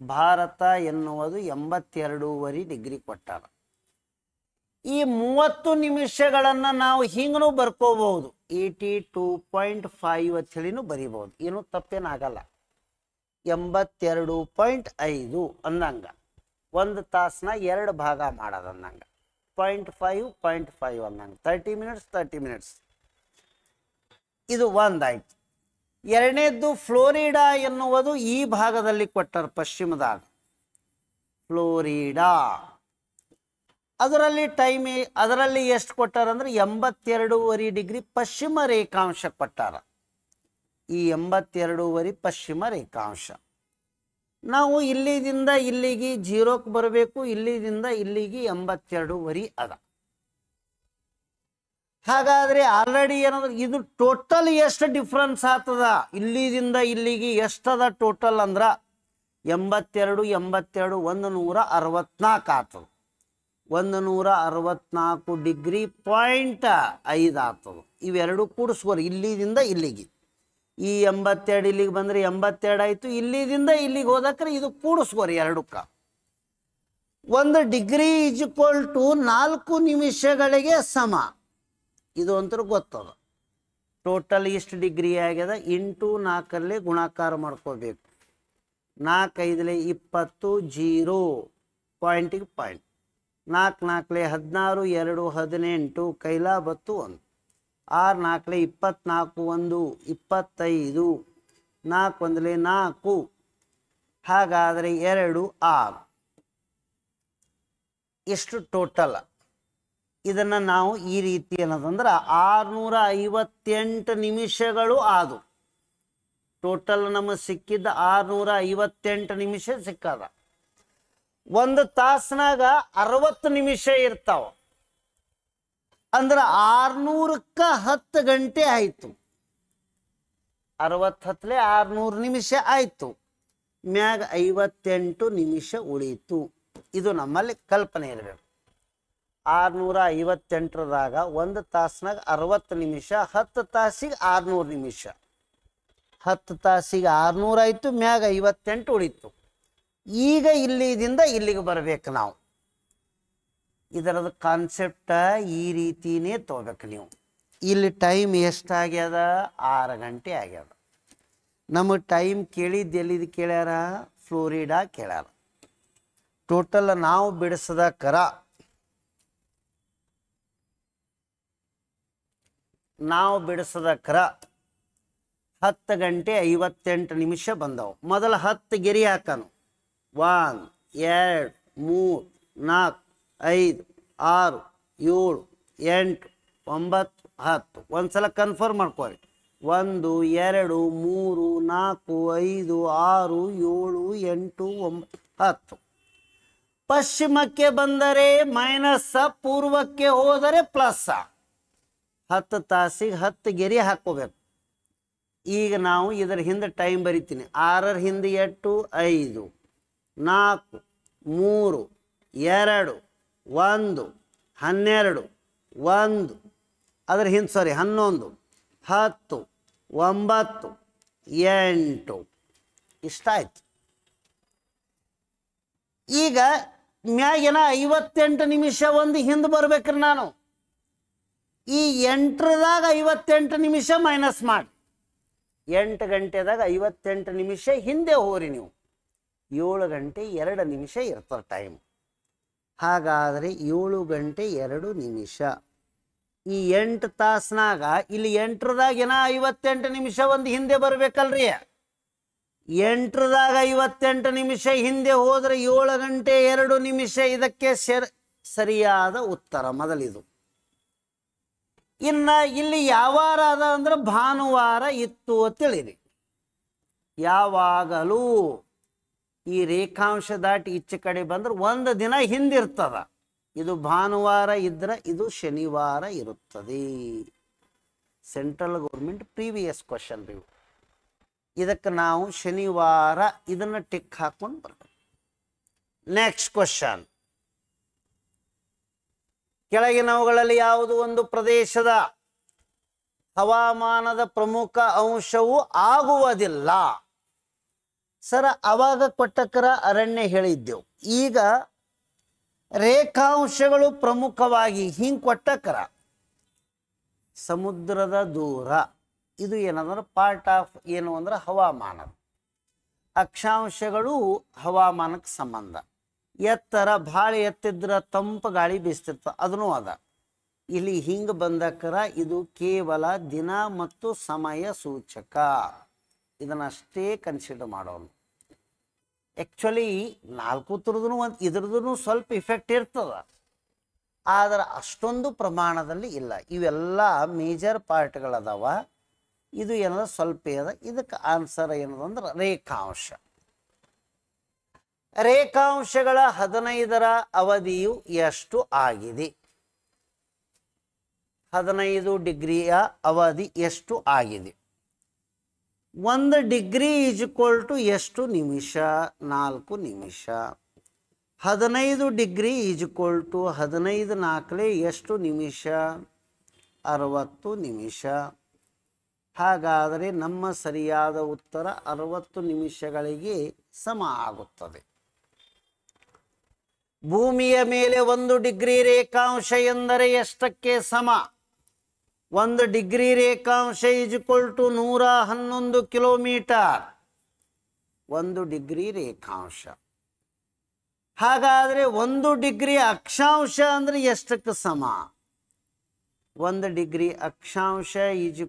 ಭಾರತ ಎನ್ನುವುದು 82.5 ಡಿಗ್ರಿ ಕೊಟ್ಟಾರ. ಈ 30 ನಿಮಿಷಗಳನ್ನು ನಾವು ಹಿಂಗೂ ಬರ್ಕೋಬಹುದು, 82.5 ಅಂತ ಹೇಳಿನೂ ಬರಿಬಹುದು, ಏನು ತಪ್ಪೇನಾಗಲ್ಲ. 82.5 ಅಂದಂಗ ಒಂದು ತಾಸನ್ನ 2 ಭಾಗ ಮಾಡೋದು ಅಂದಂಗ, 0.5 ಅಂದಂಗ 30 ಮಿನಿಟ್ಸ್. ಇದು ಒಂದಾಯ್ತು. ಎರಡನೇದ್ದು ಫ್ಲೋರಿಡಾ ಎನ್ನುವುದು ಈ ಭಾಗದಲ್ಲಿ ಕೊಟ್ಟರು, ಪಶ್ಚಿಮದಾಗ ಫ್ಲೋರಿಡಾ. ಅದರಲ್ಲಿ ಎಷ್ಟು ಕೊಟ್ಟಾರಂದ್ರೆ 82.5 ಡಿಗ್ರಿ ಪಶ್ಚಿಮ ರೇಖಾಂಶ ಕೊಟ್ಟಾರ. ಈ 82.5 ಪಶ್ಚಿಮ ರೇಖಾಂಶ. ನಾವು ಇಲ್ಲಿದಿಂದ ಇಲ್ಲಿಗೆ 0ಕ್ಕೆ ಬರಬೇಕು, ಇಲ್ಲಿದಿಂದ ಇಲ್ಲಿಗೆ 82.5 ಅದ. ಹಾಗಾದ್ರೆ ಆಲ್ರೆಡಿ ಏನಂದ್ರೆ ಇದು ಟೋಟಲ್ ಎಷ್ಟು ಡಿಫ್ರೆನ್ಸ್ ಆಗ್ತದ, ಇಲ್ಲಿದಿಂದ ಇಲ್ಲಿಗೆ ಎಷ್ಟದ ಟೋಟಲ್ ಅಂದ್ರೆ 82 164 ಆಗ್ತದೆ. 164 ಡಿಗ್ರಿ 0.5 ಆಗ್ತದೆ. ಇವೆರಡು ಕೂಡಿಸ್ಕೋರಿ, ಇಲ್ಲಿದಿಂದ ಇಲ್ಲಿಗೆ. ಈ 82 ಇಲ್ಲಿಗೆ ಬಂದರೆ 82 ಆಯಿತು. ಇಲ್ಲಿದಿಂದ ಇಲ್ಲಿಗೆ ಹೋದಕ್ರೆ ಇದು ಕೂಡಿಸ್ಕೋರಿ ಎರಡಕ್ಕ. 1 ಡಿಗ್ರಿ = 4 ನಿಮಿಷಗಳಿಗೆ ಸಮ. ಇದು ಅಂತೂ ಗೊತ್ತದ. ಟೋಟಲ್ ಇಷ್ಟು ಡಿಗ್ರಿ ಆಗ್ಯದ, ಇಂಟು 4 ಗುಣಾಕಾರ ಮಾಡ್ಕೋಬೇಕು. 4 5 20, 0 ಪಾಯಿಂಟಿಗೆ ಪಾಯಿಂಟ್. 4 4 16, 2 18, ಕೈಲಾ ಬತ್ತು 1. 6 4 24, 1 25, 4 1 4. ಹಾಗಾದರೆ 2 6. ಎಷ್ಟು ಟೋಟಲ್. ಇದನ್ನು ನಾವು ಈ ರೀತಿ ಅನ್ನೋದಂದ್ರೆ 658 ನಿಮಿಷಗಳು ಆದು. ಟೋಟಲ್ ನಮಗೆ ಸಿಕ್ಕಿದ್ದ 658 ನಿಮಿಷ ಸಿಕ್ಕದ. ಒಂದು ತಾಸನಾಗ 60 ನಿಮಿಷ ಇರ್ತಾವ. ಅಂದ್ರೆ 600ಕ್ಕೆ 10 ಗಂಟೆ ಆಯಿತು. 60 600 ನಿಮಿಷ ಆಯಿತು. ಮ್ಯಾಗ 58 ನಿಮಿಷ ಉಳೀತು. ಇದು ನಮ್ಮಲ್ಲಿ ಕಲ್ಪನೆ ಇರಬೇಕು. 658ದಾಗ ಒಂದು ತಾಸನಾಗ 60 ನಿಮಿಷ, 10 ತಾಸಿಗೆ 600 ನಿಮಿಷ. 10 ತಾಸಿಗೆ 600 ಆಯಿತು, ಮ್ಯಾಗ 58 ಉಳಿತು. ಈಗ ಇಲ್ಲಿದಿಂದ ಇಲ್ಲಿಗೆ ಬರಬೇಕು ನಾವು. ಇದರದ ಕಾನ್ಸೆಪ್ಟ ಈ ರೀತಿನೇ ತಗೋಬೇಕು ನೀವು. ಇಲ್ಲಿ ಟೈಮ್ ಎಷ್ಟಾಗ್ಯದ? 6 ಗಂಟೆ ಆಗ್ಯದ. ನಮಗೆ ಟೈಮ್ ಕೇಳಿದ್ದು ಎಲ್ಲಿದ್ದು ಕೇಳ್ಯಾರ? ಫ್ಲೋರಿಡಾ ಕೇಳ್ಯಾರ. ಟೋಟಲ್ ನಾವು ಬಿಡಿಸದ ಕರ 10 ಗಂಟೆ 58 ನಿಮಿಷ ಬಂದವು. ಮೊದಲು 10 ಗೆರೆ ಹಾಕನು. 1 2 3 4 5 6 7 8 9 10. ಒಂದ್ಸಲ ಕನ್ಫರ್ಮ್ ಮಾಡ್ಕೊಳ್ಳಿ. 1 2 3 4 5 6 7 8 9 10. ಪಶ್ಚಿಮಕ್ಕೆ ಬಂದರೆ ಮೈನಸ್, ಪೂರ್ವಕ್ಕೆ ಹೋದರೆ ಪ್ಲಸ್. 10 ತಾಸಿಗೆ 10 ಗೆರೆ ಹಾಕೋಬೇಕು. ಈಗ ನಾವು ಇದರ ಹಿಂದೆ ಟೈಮ್ ಬರಿತೀನಿ. 6ರ ಹಿಂದೆ 8 5 4 3 2 1 12 1 ಅದರ ಹಿಂದೆ 11 10 9 8 ಇಷ್ಟ ಆಯ್ತು. ಈಗ ಮ್ಯಾಗಿನ 58 ನಿಮಿಷ ಒಂದು ಹಿಂದೆ ಬರ್ಬೇಕ್ರಿ. ನಾನು ಈ 8ದಾಗ 58 ನಿಮಿಷ ಮೈನಸ್ ಮಾಡಿ. 8 ಗಂಟೆದಾಗ 58 ನಿಮಿಷ ಹಿಂದೆ ಹೋರಿ ನೀವು. 7 ಗಂಟೆ 2 ನಿಮಿಷ ಇರ್ತದೆ ಟೈಮ್. ಹಾಗಾದರೆ 7 ಗಂಟೆ 2 ನಿಮಿಷ. ಈ 8 ತಾಸನಾಗ ಇಲ್ಲಿ 8ದಾಗ 58 ನಿಮಿಷ ಒಂದು ಹಿಂದೆ ಬರ್ಬೇಕಲ್ರಿ. 8ದಾಗ 58 ನಿಮಿಷ ಹಿಂದೆ ಹೋದರೆ 7 ಗಂಟೆ 2 ನಿಮಿಷ. ಇದಕ್ಕೆ ಸರಿಯಾದ ಉತ್ತರ ಮೊದಲಿದು. ಇನ್ನು ಇಲ್ಲಿ ಯಾವಾರ ಅದ ಅಂದ್ರೆ ಭಾನುವಾರ ಇತ್ತು ತಿಳಿರಿ. ಯಾವಾಗಲೂ ಈ ರೇಖಾಂಶ ದಾಟಿ ಈಚೆ ಕಡೆ ಬಂದ್ರೆ ಒಂದು ದಿನ ಹಿಂದಿರ್ತದ. ಇದು ಭಾನುವಾರ ಇದ್ರೆ ಇದು ಶನಿವಾರ ಇರುತ್ತದೆ. Central government previous question review. ಇದಕ್ಕೆ ನಾವು ಶನಿವಾರ ಇದನ್ನು ಟಿಕ್ ಹಾಕೊಂಡು ಬರ್ಬೇಕು. ನೆಕ್ಸ್ಟ್ ಕ್ವಶನ್, ಕೆಳಗಿನವುಗಳಲ್ಲಿ ಯಾವುದು ಒಂದು ಪ್ರದೇಶದ ಹವಾಮಾನದ ಪ್ರಮುಖ ಅಂಶವು ಆಗುವುದಿಲ್ಲ? ಸರ ಅವಾಗ ಕೊಟ್ಟಕರ ಅರಣ್ಯ ಹೇಳಿದ್ದೆವು. ಈಗ ರೇಖಾಂಶಗಳು ಪ್ರಮುಖವಾಗಿ ಹಿಂಗೆ ಕೊಟ್ಟಕರ ಸಮುದ್ರದ ದೂರ ಇದು ಏನಂದ್ರೆ ಪಾರ್ಟ್ ಆಫ್ ಏನು ಅಂದ್ರೆ ಹವಾಮಾನ. ಅಕ್ಷಾಂಶಗಳು ಹವಾಮಾನಕ್ಕೆ ಸಂಬಂಧ. ಎತ್ತರ ಭಾಳ ಎತ್ತಿದ್ರೆ ತಂಪು ಗಾಳಿ ಬೀಸ್ತಿರ್ತದೆ, ಅದನ್ನೂ ಅದ. ಇಲ್ಲಿ ಹಿಂಗೆ ಬಂದಕರ ಇದು ಕೇವಲ ದಿನ ಮತ್ತು ಸಮಯ ಸೂಚಕ, ಇದನ್ನಷ್ಟೇ ಕನ್ಸಿಡರ್ ಮಾಡೋಣ. ಆ್ಯಕ್ಚುಲಿ ನಾಲ್ಕು ಥರದ್ದು ಒಂದು ಇದ್ರದ್ದು ಸ್ವಲ್ಪ ಇಫೆಕ್ಟ್ ಇರ್ತದೆ, ಆದರೆ ಅಷ್ಟೊಂದು ಪ್ರಮಾಣದಲ್ಲಿ ಇಲ್ಲ. ಇವೆಲ್ಲ ಮೇಜರ್ ಪಾರ್ಟ್ಗಳದಾವ. ಇದು ಏನದ ಸ್ವಲ್ಪ ಅದ. ಇದಕ್ಕೆ ಆನ್ಸರ್ ಏನದಂದ್ರೆ ರೇಖಾಂಶ. ರೇಖಾಂಶಗಳ 15ರ ಅವಧಿಯು ಎಷ್ಟು ಆಗಿದೆ? 15 ಡಿಗ್ರಿಯ ಅವಧಿ ಎಷ್ಟು ಆಗಿದೆ? 1 ಡಿಗ್ರಿ = ಎಷ್ಟು ನಿಮಿಷ? 4 ನಿಮಿಷ. 15 ಡಿಗ್ರಿ = 15 4 ಎಷ್ಟು ನಿಮಿಷ? 60 ನಿಮಿಷ. ಹಾಗಾದರೆ ನಮ್ಮ ಸರಿಯಾದ ಉತ್ತರ 60 ನಿಮಿಷಗಳಿಗೆ ಸಮ ಆಗುತ್ತದೆ. ಭೂಮಿಯ ಮೇಲೆ 1 ಡಿಗ್ರಿ ರೇಖಾಂಶ ಎಂದರೆ ಎಷ್ಟಕ್ಕೆ ಸಮ? 1 ಡಿಗ್ರಿ ರೇಖಾಂಶ = 111 ಕಿಲೋಮೀಟರ್. 1 ಡಿಗ್ರಿ ರೇಖಾಂಶ. ಹಾಗಾದರೆ 1 ಡಿಗ್ರಿ ಅಕ್ಷಾಂಶ ಅಂದರೆ ಎಷ್ಟಕ್ಕೆ ಸಮ? 1 ಡಿಗ್ರಿ ಅಕ್ಷಾಂಶ =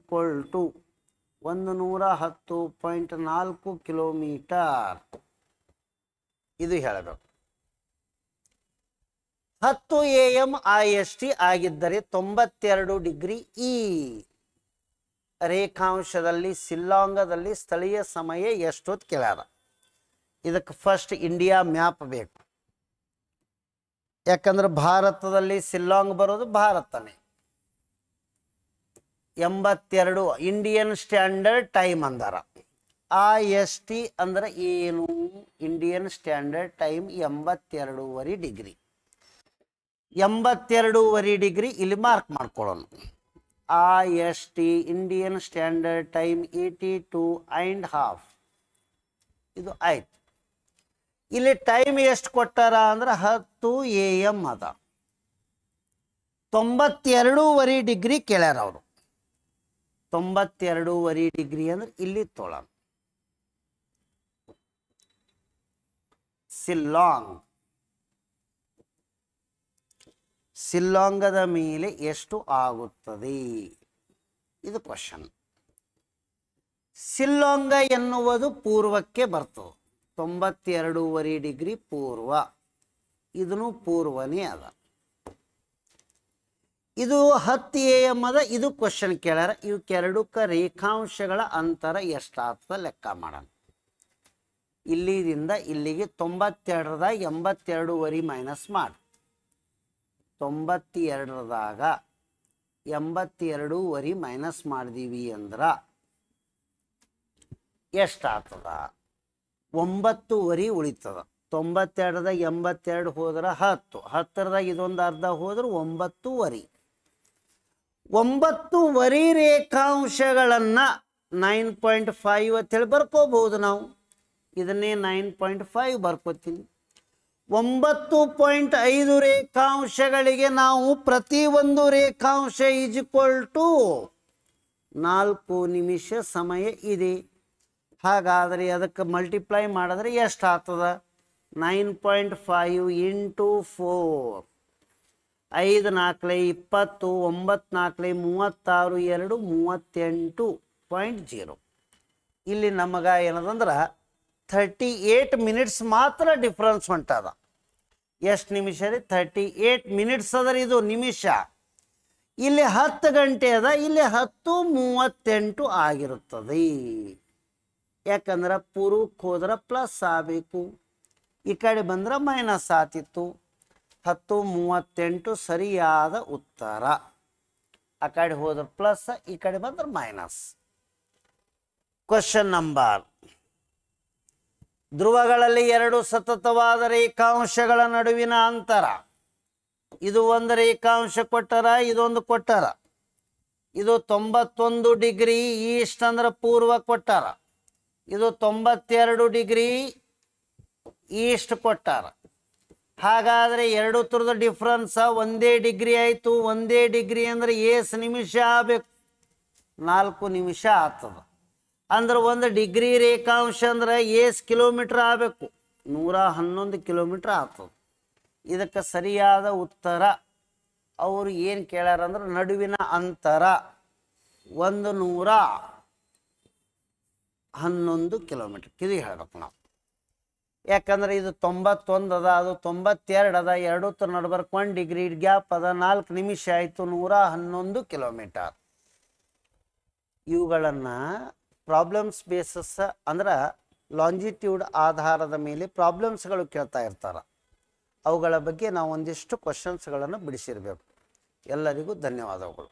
110.4 ಕಿಲೋಮೀಟರ್. ಇದು ಹೇಳಬೇಕು. 10 AM IST ಆಗಿದ್ದರೆ 92 ಡಿಗ್ರಿ ಈ ರೇಖಾಂಶದಲ್ಲಿ ಶಿಲ್ಲಾಂಗದಲ್ಲಿ ಸ್ಥಳೀಯ ಸಮಯ ಎಷ್ಟೊತ್ತು ಕೇಳ್ಯಾರ. ಇದಕ್ಕೆ ಫಸ್ಟ್ ಇಂಡಿಯಾ ಮ್ಯಾಪ್ ಬೇಕು. ಯಾಕಂದ್ರೆ ಭಾರತದಲ್ಲಿ ಶಿಲ್ಲಾಂಗ್ ಬರೋದು ಭಾರತನೇ. 82 ಇಂಡಿಯನ್ ಸ್ಟ್ಯಾಂಡರ್ಡ್ ಟೈಮ್ ಅಂದಾರ. IST ಅಂದ್ರೆ ಏನು? Indian standard time 82.5 degree. 82.5 degree ಇಲ್ಲಿ ಮಾರ್ಕ್ ಮಾಡ್ಕೊಳ್ಳೋಣ. IST Indian standard time 82.5. ಇದು ಆಯ್ತು. ಇಲ್ಲಿ ಟೈಮ್ ಎಷ್ಟು ಕೊಟ್ಟಾರ ಅಂದ್ರೆ 10 AM ಅದ. 92.5 ಡಿಗ್ರಿ ಕೇಳ್ಯಾರ ಅವರು. 92.5 ಡಿಗ್ರಿ ಅಂದ್ರೆ ಇಲ್ಲಿ ತೊಳೋಣ. ಶಿಲ್ಲಾಂಗದ ಮೇಲೆ ಎಷ್ಟು ಆಗುತ್ತದೆ? ಇದು ಕ್ವಶನ್. ಶಿಲ್ಲಾಂಗ ಎನ್ನುವುದು ಪೂರ್ವಕ್ಕೆ ಬರ್ತದೆ. 92.5 ಡಿಗ್ರಿ ಪೂರ್ವ. ಇದನ್ನು ಪೂರ್ವನೇ ಅದ. ಇದು 10 AM ಅದ. ಇದು ಕ್ವಶನ್ ಕೇಳ್ಯಾರ. ಇವಕ್ಕೆರಡಕ್ಕೆ ರೇಖಾಂಶಗಳ ಅಂತರ ಎಷ್ಟಾಗ್ತದೆ ಲೆಕ್ಕ ಮಾಡೋಣ. ಇಲ್ಲಿದಿಂದ ಇಲ್ಲಿಗೆ 92ದಾಗ 82.5 ಮೈನಸ್ ಮಾಡಿ. 92ದಾಗ 82.5 ಮೈನಸ್ ಮಾಡಿದೀವಿ ಅಂದ್ರೆ ಎಷ್ಟಾಗ್ತದ? 9.5 ಉಳಿತದ. 92ದಾಗ 82 ಹೋದ್ರೆ 10. 10ದಾಗ ಇದೊಂದು ಅರ್ಧ ಹೋದ್ರೆ 9.5. 9.5 ರೇಖಾಂಶಗಳನ್ನು 9.5 ಅಂತೇಳಿ ಬರ್ಕೋಬಹುದು ನಾವು. ಇದನ್ನೇ 9.5 ಬರ್ಕೋತೀನಿ. 9.5 ರೇಖಾಂಶಗಳಿಗೆ ನಾವು ಪ್ರತಿಯೊಂದು ರೇಖಾಂಶ = 4 ನಿಮಿಷ ಸಮಯ ಇದೆ. ಹಾಗಾದರೆ ಅದಕ್ಕೆ ಮಲ್ಟಿಪ್ಲೈ ಮಾಡಿದ್ರೆ ಎಷ್ಟಾಗ್ತದ? 9.5 × 4. 5 4 20, 9 4 36, 2 38.0. ಇಲ್ಲಿ ನಮಗೆ ಏನದಂದ್ರೆ 38 ಮಿನಿಟ್ಸ್ ಮಾತ್ರ ಡಿಫ್ರೆನ್ಸ್ ಹೊಂಟದ. ಎಷ್ಟು ನಿಮಿಷ ರೀ? 38 ಮಿನಿಟ್ಸ್ ಅದ. ಇದು ನಿಮಿಷ. ಇಲ್ಲಿ 10 ಗಂಟೆ ಅದ. ಇಲ್ಲಿ 10:38 ಆಗಿರುತ್ತದೆ. ಯಾಕಂದ್ರೆ ಪೂರ್ವಕ್ಕೆ ಹೋದ್ರೆ ಪ್ಲಸ್ ಆಗಬೇಕು, ಈ ಕಡೆ ಬಂದ್ರೆ ಮೈನಸ್ ಆತಿತ್ತು. 10:38 ಸರಿಯಾದ ಉತ್ತರ. ಆ ಕಡೆ ಹೋದ್ರೆ ಪ್ಲಸ್, ಈ ಕಡೆ ಬಂದ್ರೆ ಮೈನಸ್. ಕ್ವಶನ್ ನಂಬರ್, ಧ್ರುವಗಳಲ್ಲಿ ಎರಡು ಸತತವಾದ ರೇಖಾಂಶಗಳ ನಡುವಿನ ಅಂತರ, ಇದು ಒಂದು ರೇಖಾಂಶ ಕೊಟ್ಟರ, ಇದೊಂದು ಕೊಟ್ಟರ. ಇದು 91 ಡಿಗ್ರಿ ಈಸ್ಟ್ ಅಂದ್ರೆ ಪೂರ್ವ ಕೊಟ್ಟಾರ, ಇದು 92 ಡಿಗ್ರಿ ಈಸ್ಟ್ ಕೊಟ್ಟಾರ. ಹಾಗಾದರೆ ಎರಡು ಥರದ ಡಿಫ್ರೆನ್ಸ್ ಒಂದೇ ಡಿಗ್ರಿ ಆಯಿತು. ಒಂದೇ ಡಿಗ್ರಿ ಅಂದರೆ ಎಷ್ಟು ನಿಮಿಷ ಆಗಬೇಕು? 4 ನಿಮಿಷ ಆಗ್ತದೆ. ಅಂದ್ರೆ ಒಂದು ಡಿಗ್ರಿ ರೇಖಾಂಶ ಅಂದ್ರೆ ಎಷ್ಟು ಕಿಲೋಮೀಟ್ರ್ ಆಗಬೇಕು? 111 ಕಿಲೋಮೀಟ್ರ್ ಆಗ್ತದೆ. ಇದಕ್ಕೆ ಸರಿಯಾದ ಉತ್ತರ ಅವರು ಏನು ಕೇಳ್ಯಾರಂದ್ರೆ ನಡುವಿನ ಅಂತರ 111 ಕಿಲೋಮೀಟ್ರ್. ಇದು ಹೇಳ್ಬೇಕು ನಾವು. ಯಾಕಂದ್ರೆ ಇದು 91 ಅದ, ಅದು 92 ಅದ, ಎರಡು ನಡ್ಬರ್ಕ್ 1 ಡಿಗ್ರಿ ಗ್ಯಾಪ್ ಅದ, 4 ನಿಮಿಷ ಆಯಿತು, 111 ಕಿಲೋಮೀಟರ್. ಇವುಗಳನ್ನು ಪ್ರಾಬ್ಲಮ್ಸ್ ಬೇಸಸ್ ಅಂದ್ರೆ ಲಾಂಜಿಟ್ಯೂಡ್ ಆಧಾರದ ಮೇಲೆ ಪ್ರಾಬ್ಲಮ್ಸ್ಗಳು ಕೇಳ್ತಾ ಇರ್ತಾರೆ. ಅವುಗಳ ಬಗ್ಗೆ ನಾವು ಒಂದಿಷ್ಟು ಕ್ವಶನ್ಸ್ಗಳನ್ನು ಬಿಡಿಸಿರಬೇಕು. ಎಲ್ಲರಿಗೂ ಧನ್ಯವಾದಗಳು.